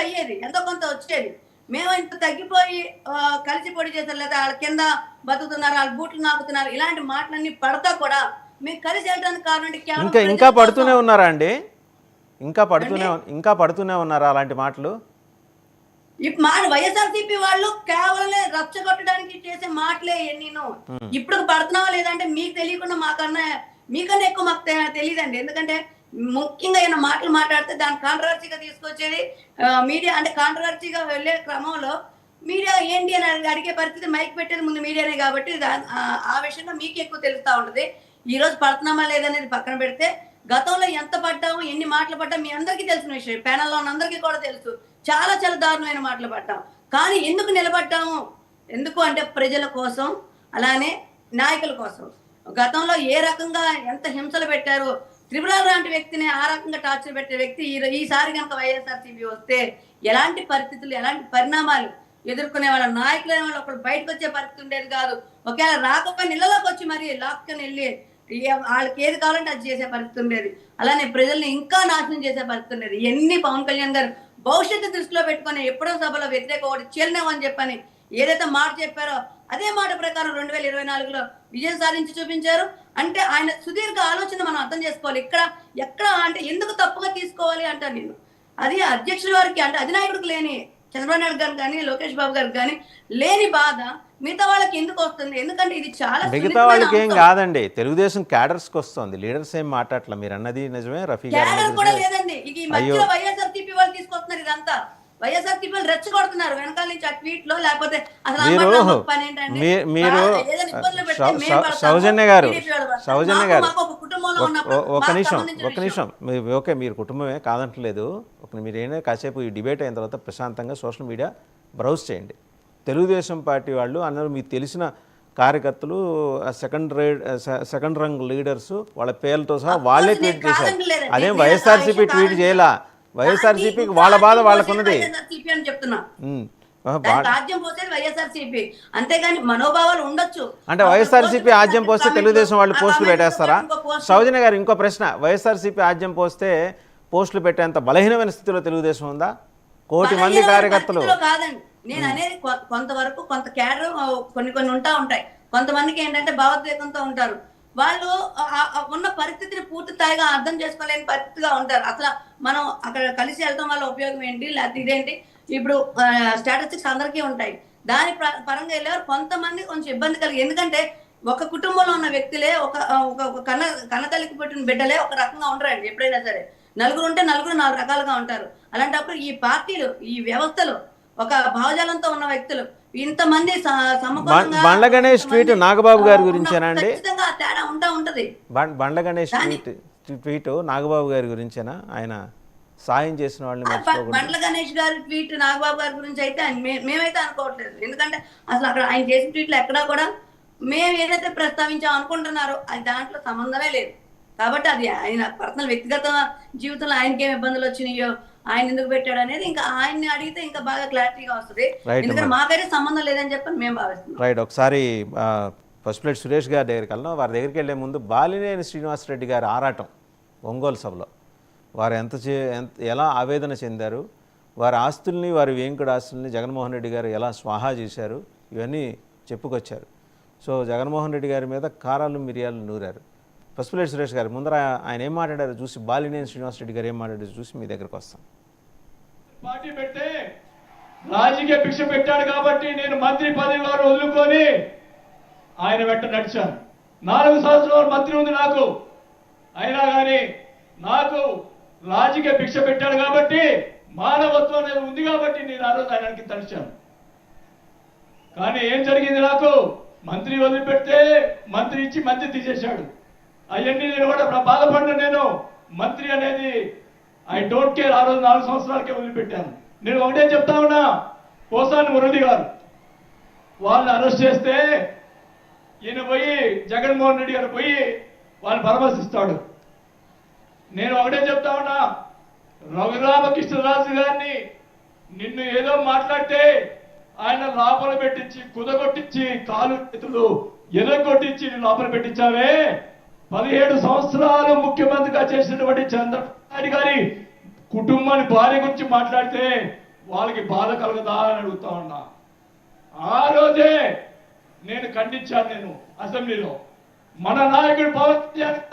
అయ్యేది, ఎంతో కొంత వచ్చేది. మేము ఇంత తగ్గిపోయి కలిసి పొడి చేశారు, లేదా వాళ్ళ కింద బతుకుతున్నారు, వాళ్ళ బూట్లు నాకుతున్నారు, ఇలాంటి మాటలన్నీ పడతా కూడా మేము కలిసి వెళ్ళడానికి కారణం కేవలం ఇంకా ఇంకా పడుతూనే ఉన్నారా అండి? అండి. ఇంకా పడుతూనే ఉన్నారా అలాంటి మాటలు? మా వైఎస్ఆర్సీపీ వాళ్ళు కేవలం రచ్చగొట్టడానికి చేసే మాటలే నేను ఇప్పుడు పడుతున్నావా లేదంటే మీకు తెలియకుండా మీకన్నా ఎక్కువ మాకు తెలియదండి. ఎందుకంటే ముఖ్యంగా ఏమైనా మాటలు మాట్లాడితే దాన్ని కాంట్రవర్సీగా తీసుకొచ్చేది మీడియా. అంటే కాంట్రవర్సీగా వెళ్ళే క్రమంలో మీడియా ఏంటి అని అడిగే పరిస్థితి మైక్ పెట్టేది ముందు మీడియానే కాబట్టి ఆ విషయంలో మీకు ఎక్కువ తెలుస్తూ ఉంటుంది. ఈ రోజు పడుతున్నామా లేదనేది పక్కన పెడితే గతంలో ఎంత పడ్డాము, ఎన్ని మాటలు పడ్డాము మీ అందరికీ తెలిసిన విషయం, ప్యానల్లో ఉన్న అందరికీ కూడా తెలుసు. చాలా చాలా దారుణమైన మాటలు పడ్డాం. కానీ ఎందుకు నిలబడ్డాము? ఎందుకు అంటే ప్రజల కోసం, అలానే నాయకుల కోసం. గతంలో ఏ రకంగా ఎంత హింసలు పెట్టారో, త్రిపురాల లాంటి వ్యక్తిని ఆ రకంగా టార్చర్ పెట్టే వ్యక్తి ఈసారి కనుక వైఎస్ఆర్సీపీ వస్తే ఎలాంటి పరిస్థితులు, ఎలాంటి పరిణామాలు ఎదుర్కొనే వాళ్ళ నాయకులు వాళ్ళు ఒకళ్ళు బయటకు వచ్చే పరిస్థితి ఉండేది కాదు. ఒకవేళ రాకపోయిన ఇళ్లలోకి వచ్చి మరి లాక్కొని వెళ్ళి వాళ్ళకి ఏది కావాలంటే అది చేసే పరిస్థితి ఉండేది. అలానే ప్రజల్ని ఇంకా నాశనం చేసే పరిస్థితి ఉండేది. ఎన్ని పవన్ కళ్యాణ్ గారు భవిష్యత్తు దృష్టిలో పెట్టుకుని ఎప్పుడో సభలో వ్యతిరేక ఓటు చెల్లినామని చెప్పని ఏదైతే మాట చెప్పారో అదే మాట ప్రకారం 2024లో విజయం సాధించి చూపించారు. అంటే ఆయన సుదీర్ఘ ఆలోచన మనం అర్థం చేసుకోవాలి. ఎక్కడ అంటే ఎందుకు తప్పుగా తీసుకోవాలి అంటాను నేను. అది అధ్యక్షుల వారికి అంటే అధినాయకుడికి లేని చంద్రబాబు నాయుడు గారు కానీ లోకేష్ బాబు గారికి కానీ లేని బాధ మిగతా వాళ్ళకి ఎందుకు వస్తుంది? ఎందుకంటే ఇది చాలా మిగతా వాళ్ళకి ఏం కాదండి, తెలుగుదేశం క్యాడర్స్కి వస్తుంది, లీడర్స్ ఏం మాట్లాడట్లా. మీరు అన్నది నిజమే, రఫీ గారు కూడా లేదండి. ఈ మధ్యలో వైఎస్ఆర్సీపీ వాళ్ళు తీసుకొస్తున్నారు ఇదంతా. వైఎస్ఆర్సీపీ వాళ్ళు రెచ్చగొడుతున్నారు వెనకాల నుంచి ఆ ట్వీట్ లో, లేకపోతే సౌజన్య గారు ఒక నిమిషం ఓకే, మీరు కుటుంబమే కాదంటలేదు. మీరు ఏమైనా కాసేపు ఈ డిబేట్ అయిన తర్వాత ప్రశాంతంగా సోషల్ మీడియా బ్రౌజ్ చేయండి. తెలుగుదేశం పార్టీ వాళ్ళు అన్నారు మీకు తెలిసిన కార్యకర్తలు, సెకండ్ రంగ్ లీడర్స్ వాళ్ళ పేర్లతో సహా వాళ్ళే ట్వీట్ చేశారు. అదేం వైఎస్ఆర్సీపీ ట్వీట్ చేయలా. వైఎస్ఆర్సీపీకి వాళ్ళ బాధ వాళ్ళకున్నది. అంతేగాని మనోభావాలు ఉండొచ్చు. అంటే వైఎస్ఆర్సీపీ ఆజ్యం పోస్తే తెలుగుదేశం వాళ్ళు పోస్టులు పెట్టేస్తారా? సౌజన్య గారు ఇంకో ప్రశ్న, వైఎస్ఆర్సీపీ ఆజ్యం పోస్తే పోస్టులు పెట్టేంత బలహీనమైన స్థితిలో తెలుగుదేశం ఉందా? 1 కోటి మంది కార్యకర్తలు కాదండి నేను అనేది. కొంతవరకు కొంత క్యాడర్ కొన్ని ఉంటాయి. కొంతమందికి ఏంటంటే భావోద్వేగంతో ఉంటారు. వాళ్ళు ఉన్న పరిస్థితిని పూర్తి స్థాయిగా అర్థం చేసుకోలేని పరిస్థితిగా ఉంటారు. అసలు మనం అక్కడ కలిసి వెళ్ళడం వల్ల ఉపయోగం ఏంటి, లేకపోతే ఇదేంటి. ఇప్పుడు స్టాటిస్టిక్స్ అందరికీ ఉంటాయి. దాని పరంగా వెళ్ళేవారు కొంతమంది కొంచెం ఇబ్బంది కలిగి, ఎందుకంటే ఒక కుటుంబంలో ఉన్న వ్యక్తులే ఒక కన్నతల్లికి పుట్టిన బిడ్డలే ఒక రకంగా ఉండరండి. ఎప్పుడైనా సరే నలుగురు ఉంటే నలుగురు 4 రకాలుగా ఉంటారు. అలాంటప్పుడు ఈ పార్టీలు, ఈ వ్యవస్థలు ఒక భావజాలంతో ఉన్న వ్యక్తులు ఇంతమంది బండ్ల గణేష్ ట్వీట్ నాగబాబు గారి గురించేనా అండి? తేడా ఉంటది. బండ్ల గణేష్ ట్వీట్ నాగబాబు గారి గురించేనా? ఆయన సాయం చేసిన వాళ్ళని బండ్ల గణేష్ గారి ట్వీట్ నాగబాబు గారి గురించి అయితే మేమైతే అనుకోవట్లేదు. ఎందుకంటే అసలు అక్కడ ఆయన చేసిన ట్వీట్లు ఎక్కడా కూడా మేము ఏదైతే ప్రస్తావించాం అనుకుంటున్నారో అది దాంట్లో సంబంధమే లేదు. కాబట్టి అది ఆయన పర్సనల్ వ్యక్తిగత జీవితంలో ఆయనకి ఏం ఇబ్బందులు వచ్చినాయో, ఆయన ఎందుకు పెట్టాడు అనేది ఇంకా ఆయన్ని అడిగితే ఇంకా బాగా క్లారిటీగా వస్తుంది. ఎందుకంటే మాకైతే సంబంధం లేదని చెప్పని మేము భావిస్తున్నాం. రైట్. ఒకసారి పసుపులేటి సురేష్ గారి దగ్గరికి వెళ్ళాం. వారి దగ్గరికి వెళ్లే ముందు బాలినేని శ్రీనివాసరెడ్డి గారి ఆరాటం ఒంగోలు సభలో వారు ఎలా ఆవేదన చెందారు, వారి ఆస్తుల్ని, వారి వేంకుడు ఆస్తుల్ని జగన్మోహన్ రెడ్డి గారు ఎలా స్వాహా చేశారు, ఇవన్నీ చెప్పుకొచ్చారు. సో జగన్మోహన్ రెడ్డి గారి మీద కారాలు మిరియాలు నూరారు. పసుపులేటి సురేష్ గారు ముందర ఆయన ఏం మాట్లాడారు చూసి, బాలినేని శ్రీనివాసరెడ్డి గారు ఏం మాట్లాడారు చూసి మీ దగ్గరకు వస్తాం. పార్టీ పెడితే రాజకీయ భిక్ష పెట్టాడు కాబట్టి నేను మంత్రి పదవి వారు వదులుకొని ఆయన వెంట నడిచాను. 4 సంవత్సరాలు మంత్రి ఉంది నాకు. అయినా కానీ నాకు రాజకీయ భిక్ష పెట్టాడు కాబట్టి, మానవత్వం అనేది ఉంది కాబట్టి నేను ఆ రోజు ఆయనకి తడిచాను. కానీ ఏం జరిగింది, నాకు మంత్రి వదిలిపెడితే మంత్రి ఇచ్చి మంత్రి తీసేశాడు. అవన్నీ నేను కూడా బాధపడిన, నేను మంత్రి అనేది ఐ డోంట్ కేర్. ఆ రోజు 4 సంవత్సరాలకే వదిలిపెట్టాను. నేను ఒకటే చెప్తా ఉన్నా, పోసాని మురళి గారు వాళ్ళని అరెస్ట్ చేస్తే ఈయన పోయి జగన్మోహన్ రెడ్డి గారు పోయి వాళ్ళు పరామర్శిస్తాడు. నేను ఒకటే చెప్తా ఉన్నా, రఘురామకృష్ణరాజు గారిని నిన్ను ఏదో మాట్లాడితే ఆయన లోపల పెట్టించి కుదగొట్టించి కాలు చేతులు ఎదగొట్టించి లోపల పెట్టించావే. 17 సంవత్సరాలు ముఖ్యమంత్రిగా చేసినటువంటి చంద్రబాబు నాయుడు గారి కుటుంబాన్ని భార్య గురించి మాట్లాడితే వాళ్ళకి బాధ కలగదా అని అడుగుతా ఉన్నా. ఆ రోజే నేను ఖండించాను. నేను అసెంబ్లీలో మన నాయకుడు పవన్ కళ్యాణ్